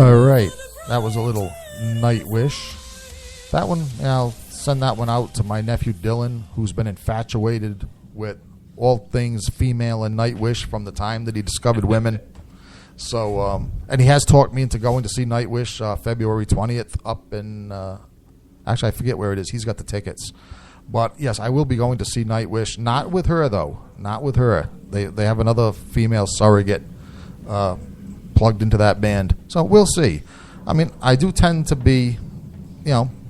All right. That was a little Nightwish. That one, I'll send that one out to my nephew Dylan, who's been infatuated with all things female and Nightwish from the time that he discovered women. So, and he has talked me into going to see Nightwish February 20th up in, actually, I forget where it is. He's got the tickets. But, yes, I will be going to see Nightwish. Not with her, though. Not with her. They have another female surrogate plugged into that band. So we'll see. I mean, I do tend to be,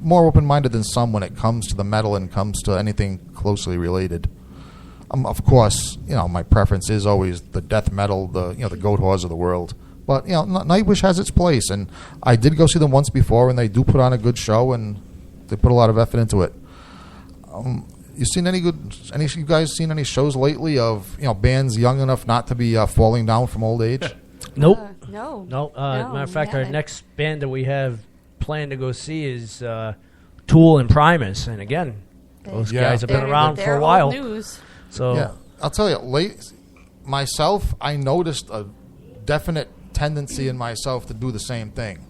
more open-minded than some when it comes to the metal and comes to anything closely related. Of course, my preference is always the death metal, the Goat Whores of the world. But, Nightwish has its place, and I did go see them once before, and they do put on a good show, and they put a lot of effort into it. You guys seen any shows lately of, bands young enough not to be falling down from old age? Nope. No. Matter of fact, our next band that we have planned to go see is Tool and Primus, and again, those guys have been around for a while. Old news. So yeah, I'll tell you, myself, I noticed a definite tendency in myself to do the same thing.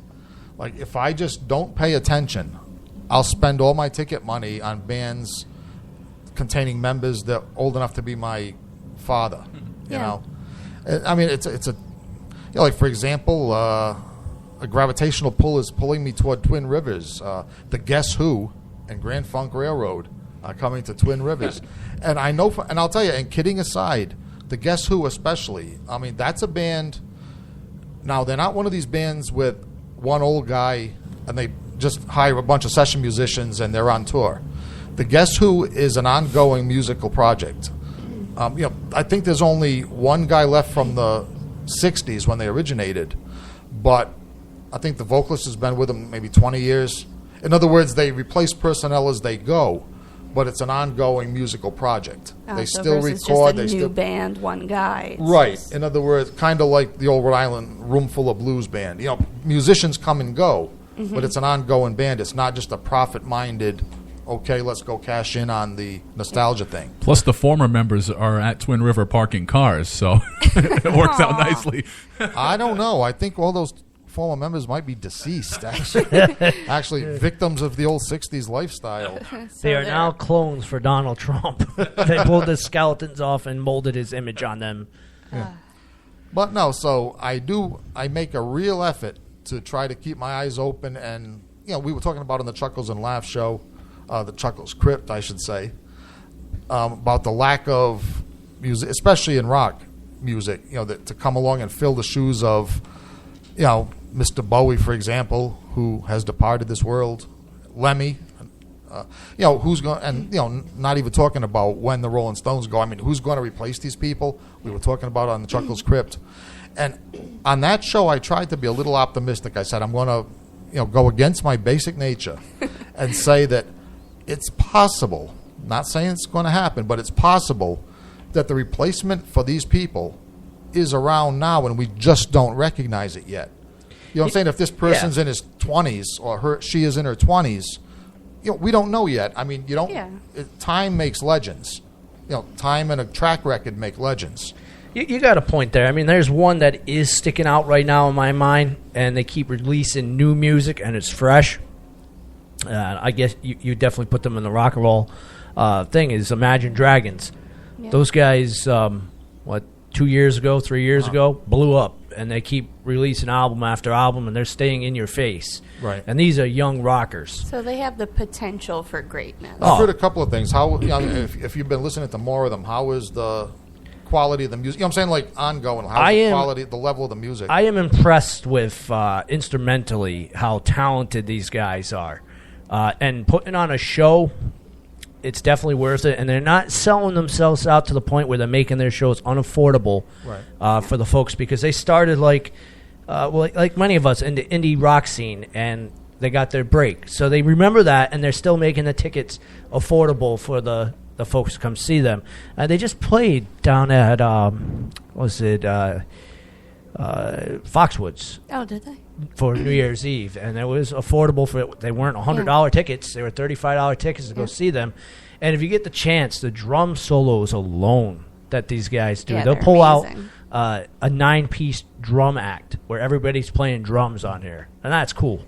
Like, if I just don't pay attention, I'll spend all my ticket money on bands containing members that are old enough to be my father. Yeah. I mean, it's a like, for example, a gravitational pull is pulling me toward Twin Rivers. The Guess Who and Grand Funk Railroad are coming to Twin Rivers. And I know, and I'll tell you, and kidding aside, the Guess Who especially, I mean, that's a band. Now, they're not one of these bands with one old guy and they just hire a bunch of session musicians and they're on tour. The Guess Who is an ongoing musical project. I think there's only one guy left from the 60s when they originated, but I think the vocalist has been with them maybe 20 years. In other words, they replace personnel as they go, but it's an ongoing musical project. They still record. Just a new band, one guy. Right. In other words, kind of like the old Rhode Island Room Full of Blues band. Musicians come and go, but it's an ongoing band. It's not just a profit-minded, okay, let's go cash in on the nostalgia thing. Plus, the former members are at Twin River parking cars, so it works out nicely. I don't know. I think all those former members might be deceased, actually victims of the old 60s lifestyle. They are now clones for Donald Trump. They pulled the skeletons off and molded his image on them. Yeah. But no, so I make a real effort to try to keep my eyes open, and we were talking about on the Chuckles and Laughs show, the Chuckles Crypt, I should say, about the lack of music, especially in rock music, to come along and fill the shoes of, Mr. Bowie, for example, who has departed this world, Lemmy, who's going, and not even talking about when the Rolling Stones go. I mean, who's going to replace these people? We were talking about on the Chuckles Crypt, and on that show, I tried to be a little optimistic. I said I'm going to, go against my basic nature, and say that it's possible. Not saying it's going to happen, but it's possible that the replacement for these people is around now, and we just don't recognize it yet. You know what I'm saying? If this person's in his 20s or she is in her 20s, we don't know yet. I mean, time makes legends. Time and a track record make legends. You got a point there. I mean, there's one that is sticking out right now in my mind, and they keep releasing new music, and it's fresh. I guess you definitely put them in the rock and roll thing, is Imagine Dragons. Yeah. Those guys, 2 years ago, 3 years ago, blew up, and they keep releasing album after album, and they're staying in your face. Right. And these are young rockers. So they have the potential for greatness. I've heard a couple of things. How, if you've been listening to more of them, how is the quality of the music? I'm saying, like, ongoing. How's the quality, the level of the music? I am impressed with instrumentally how talented these guys are. And putting on a show, it's definitely worth it. And they're not selling themselves out to the point where they're making their shows unaffordable for the folks, because they started like many of us in the indie rock scene, and they got their break. So they remember that, and they're still making the tickets affordable for the folks to come see them. They just played down at, Foxwoods. Oh, did they? For New Year's Eve, and it was affordable they weren't $100 tickets, they were $35 tickets to go see them. And if you get the chance, the drum solos alone that these guys do, they'll pull amazing. a 9-piece drum act where everybody's playing drums on here, and that's cool.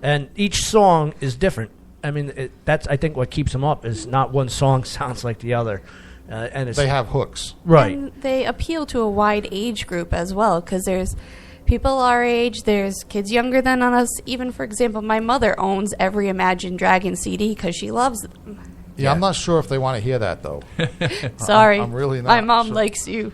And each song is different. I mean, that's I think what keeps them up is not one song sounds like the other, and it's They have hooks. right. And they appeal to a wide age group as well, because there's people our age, there's kids younger than us. Even, for example, my mother owns every Imagine Dragon CD because she loves them. Yeah, I'm not sure if they want to hear that, though. Sorry. I'm really not My mom sure. likes you.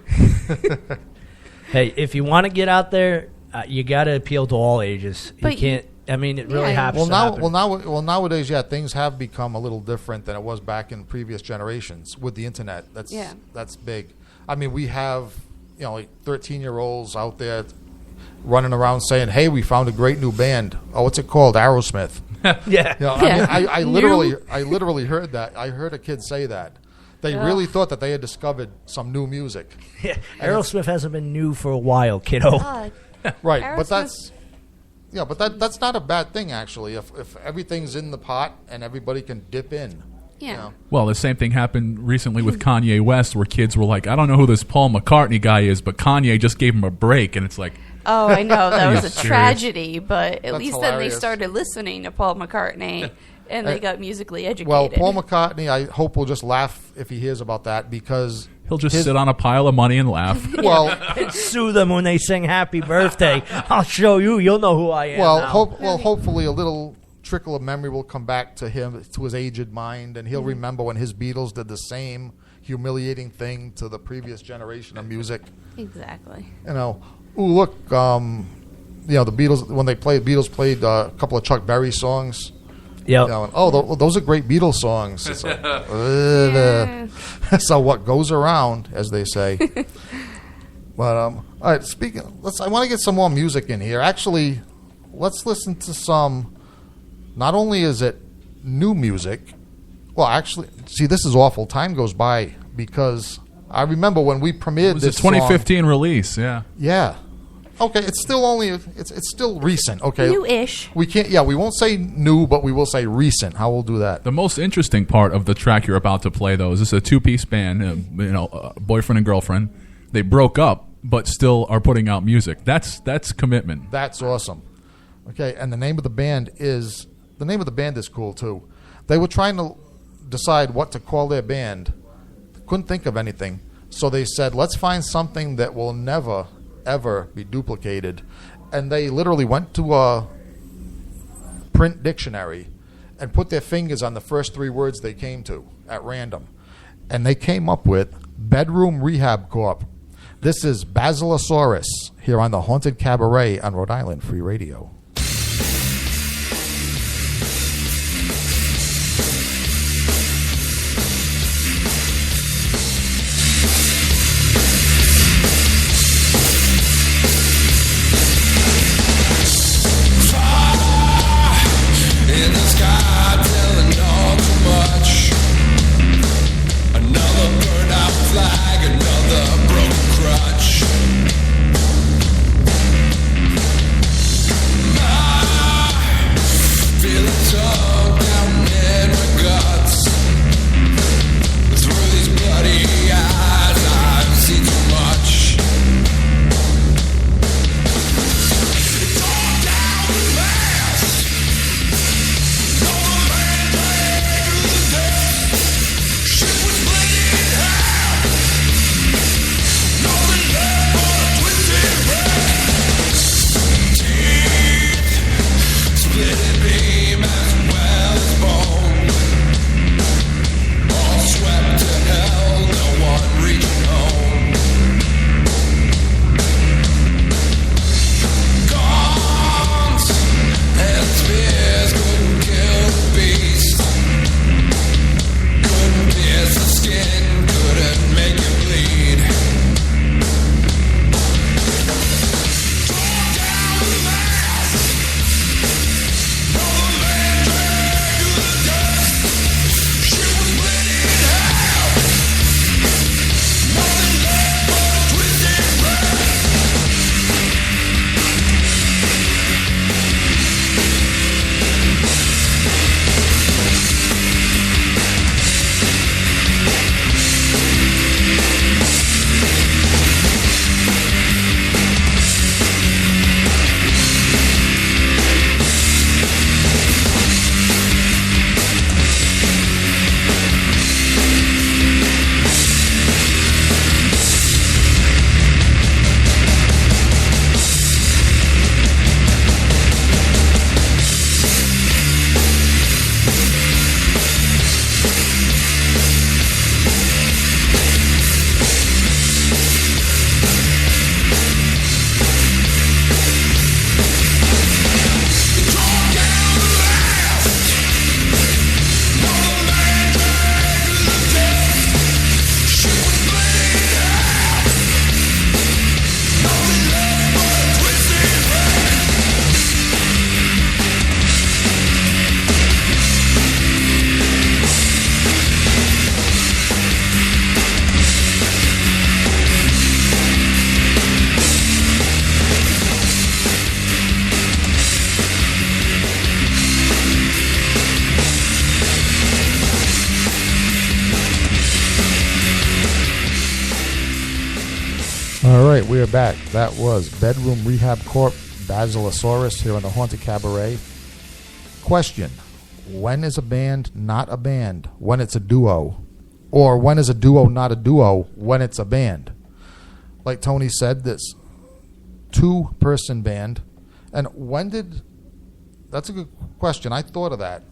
Hey, if you want to get out there, you got to appeal to all ages. You But can't. I mean, it really Yeah. happens. Nowadays, yeah, things have become a little different than it was back in previous generations with the internet. That's big. I mean, we have like 13-year-olds out there running around saying, "Hey, we found a great new band. Oh, what's it called? Aerosmith." yeah. I literally heard that. I heard a kid say that. They really thought that they had discovered some new music. Yeah. Aerosmith hasn't been new for a while, kiddo. Right, Aerosmith- but that's not a bad thing actually. If everything's in the pot and everybody can dip in. Yeah. You know. Well, the same thing happened recently with Kanye West, where kids were like, "I don't know who this Paul McCartney guy is, but Kanye just gave him a break," and it's like, Oh, I know. That was a serious? tragedy, but at That's least then they hilarious. started listening to Paul McCartney and they got musically educated. Well, Paul McCartney, I hope will just laugh if he hears about that because he'll just sit on a pile of money and laugh. well, Sue them when they sing "Happy Birthday." I'll show you. You'll know who I am. now. hopefully a little trickle of memory will come back to him, to his aged mind, and he'll remember when his Beatles did the same humiliating thing to the previous generation of music. Exactly. Ooh, look, the Beatles, when they played, Beatles played a couple of Chuck Berry songs. Yep. Those are great Beatles songs. It's like, Yeah. so what goes around, as they say. But all right, I want to get some more music in here. Actually, let's listen to some. Not only is it new music, well, actually, see, this is awful. Time goes by because I remember when we premiered It was this a 2015 release, yeah. song. Yeah. Okay, it's still recent. Okay, New-ish. we can't. Yeah, we won't say new, but we will say recent. How we'll do that? The most interesting part of the track you're about to play, though, is this is a two-piece band, boyfriend and girlfriend. They broke up, but still are putting out music. That's commitment. That's awesome. Okay, and the name of the band is cool too. They were trying to decide what to call their band. Couldn't think of anything, so they said, "Let's find something that will never, ever be duplicated." And they literally went to a print dictionary and put their fingers on the first 3 words they came to at random, and they came up with Bedroom Rehab Corp. This is Basilosaurus here on the Haunted Cabaret on Rhode Island Free Radio. In the sky, telling all too much. Another burned out flag, another broken crutch. All right, we are back. That was Bedroom Rehab Corp, Basilosaurus here on the Haunted Cabaret. Question: when is a band not a band? When it's a duo, or when is a duo not a duo? When it's a band? Like Tony said, this 2-person band. And when did? That's a good question. I thought of that.